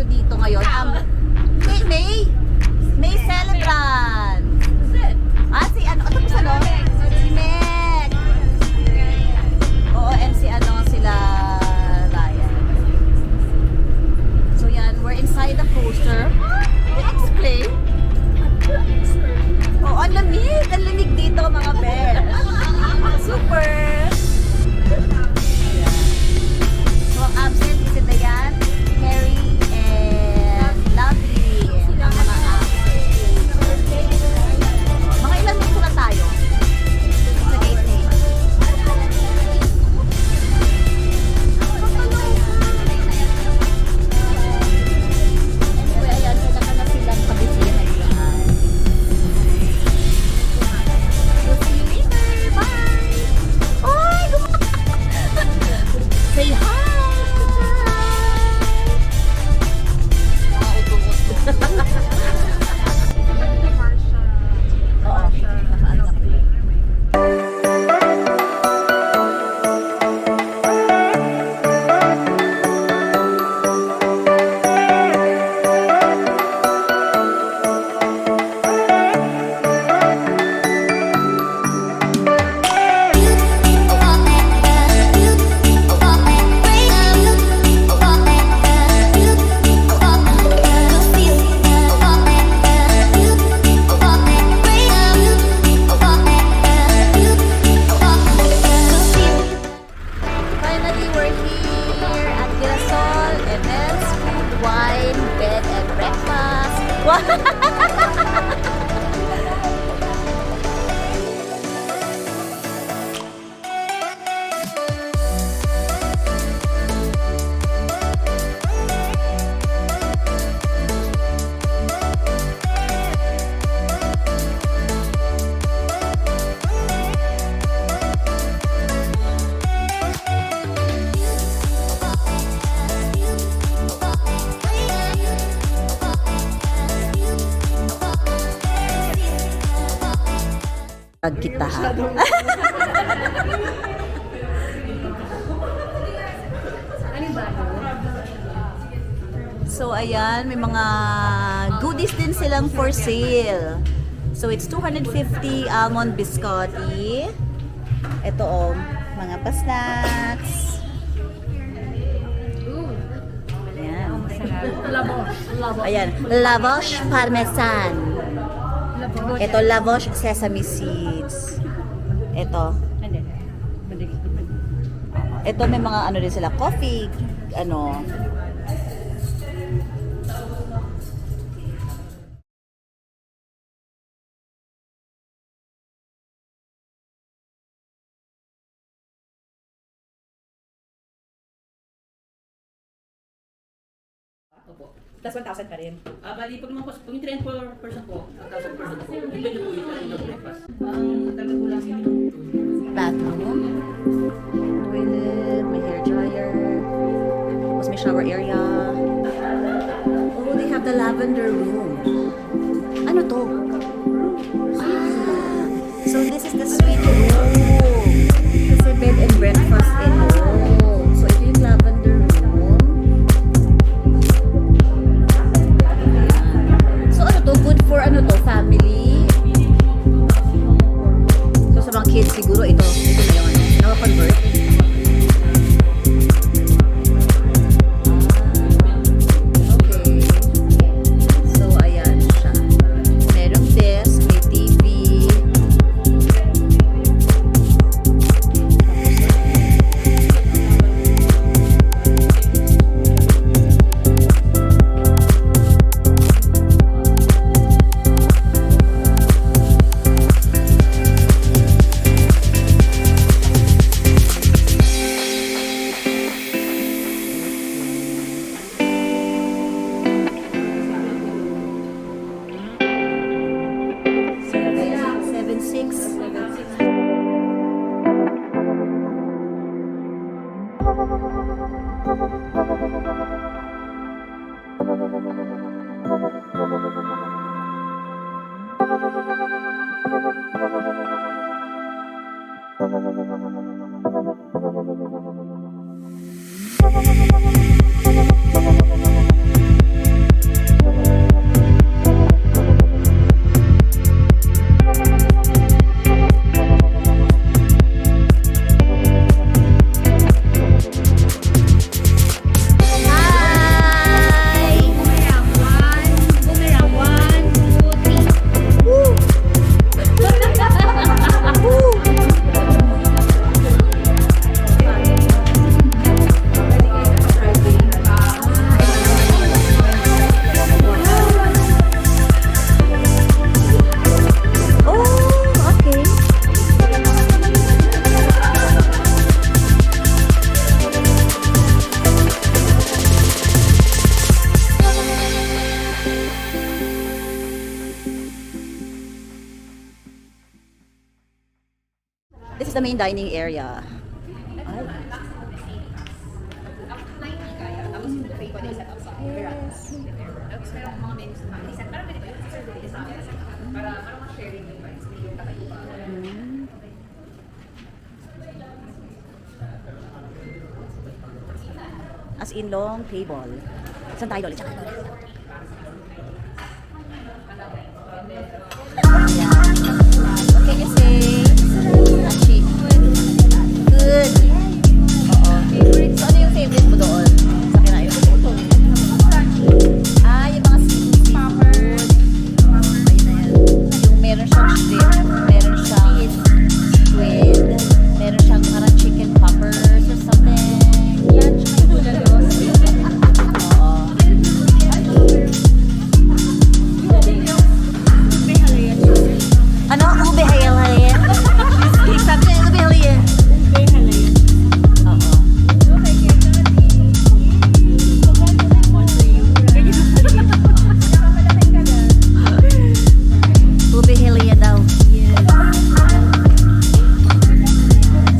dito ngayon. May celebrant. Si ano? Ito sa ano? Si Meg. Oo, and si ano sila Ryan. So yan, we're inside the poster. Explain. Oh, ang lamig. Ang lamig dito mga bears. Super. So, ang absent is Dayan, Harry, and Lovely. Ang mga absent. Mga ilang minuto na tayo sa gate name. Anyway, ayan, sila na silang kabisihan yan. We'll see you later. Bye! Oy! Say hi! Finally, we're here at Girasol, events, food, wine, bed, and breakfast. Pag kita ha. So ayan, may mga goodies din silang for sale. So it's 250 almond biscotti. Ito oh, mga pa-snacks. Ayan. Ayan, lavosh parmesan. Ito, lavosh sesame seeds. Ito. Ito, may mga ano din sila. Coffee, ano. Opo. Plus 1,000 pa rin. Bali, pag naman po, kung yung 3 and 4 person po, 1,000 person po. Yung menu po yung breakfast. Ang tagal po lang Bathroom. Toilet, may hair dryer. Tapos may shower area. Oh, they have the lavender room. Ano to? Ah, so this is the suite room. Kasi bed and breakfast in room. So ito yung lavender room. So ano to? Good for ano to? Family. So sa mga kids siguro ito na yun. Naka-convert. Okay. So ayan siya. Merong desk, may TV. the main dining area. Ay. As in long table. Saan tayo ulit? Ayan. What can you say? Achi. Good. Oo. So ano yung favorite mo doon? Sa kinain mo? Ah, yung mga seafood. Ayun na yan. Yung meron siyang shrimp, meron siyang squid, meron siyang parang chicken poppers or something. Yan, tsaka yung bulalos. Oo. Ano? Ube hayal-hayal? Sabi niya, ube hayal-hayal. Oo. Ube hayal daw.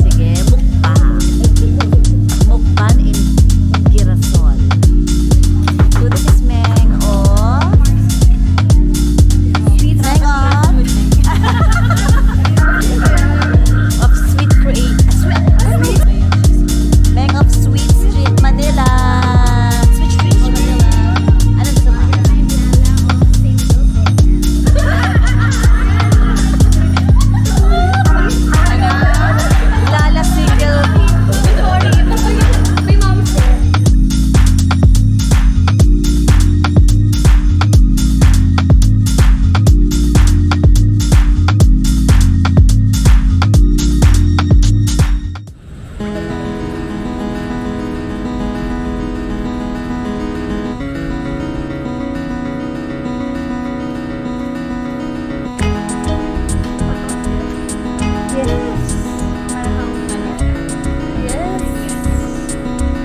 Sige, mukbang. Mukbang in Girasol. So this is Meng of Meng of Sweet Street Manila. Sweet Street Manila. Ano gusto mo? Lala single. May mom's there.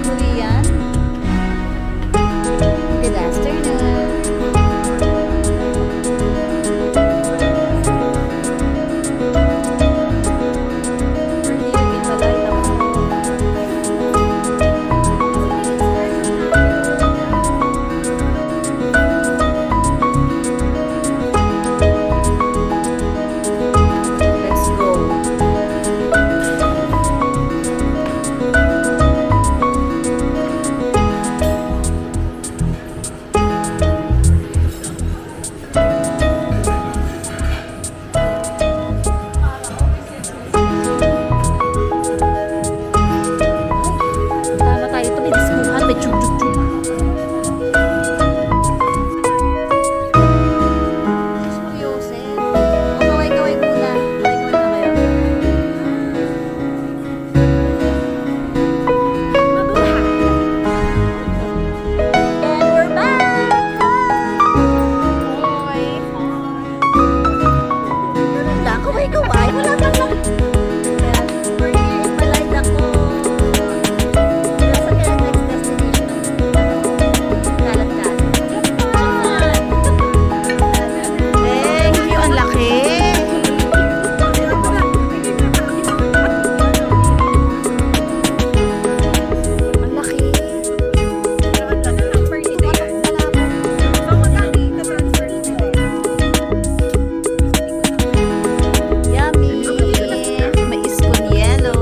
Korean. Good afternoon. We're here in Balay, let's go. Tama tayo ito, may dismuhan, may tsyug-tsyug-tsyug. Jesus Yosef. O, kaway-kaway muna. Kaway-kaway na kayo. And we're back! Hi! Ganun lang, kaway-kaway. Wala kang lang. Ayan, we're here in Balay, Dako. Nasa kaya next destination ng Kalangan. Ang laki. Ang laki. Yummy. May iskon yellow.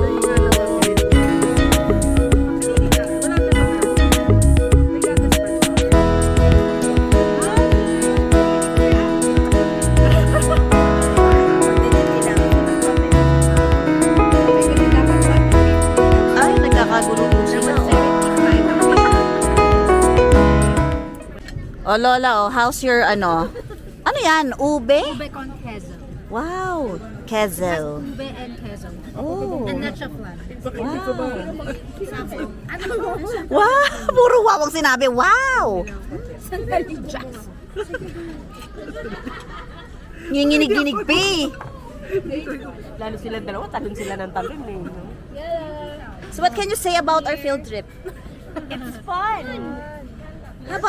Ay, nagkakagulo po sila. Oh, Lola, oh, how's your ano? Ano yan? Ube? Ube con queso. Wow. Kezel. Ube and queso. Oh. And leche flan. Wow. Wow. Puro wow ang sinabi. Wow. Sandali, Jax. Nginginig-ginig pi. Lalo sila dalawa, talon sila ng talon eh. So what can you say about our field trip? It's fun. How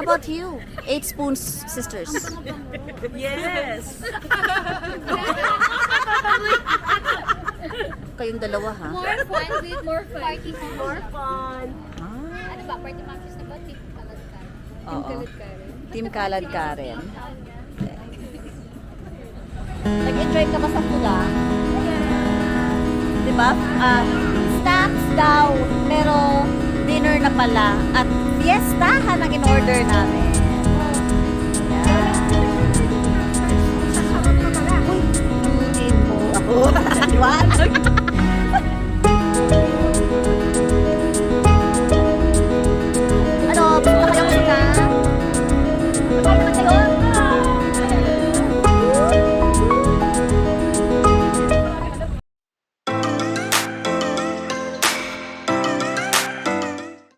about you? 8 Spoons Sisters. Yes! Kayong dalawa, ha? More fun with more fun. Party moms. More fun. Ah, Ano ba? Party moms na ba? Team Kalad ka. oo. Team Kalad Karen. Nag-enjoy ka ba sa pula? Di ba? Snacks daw, pero dinner na pala. At fiestahan ang in-order namin.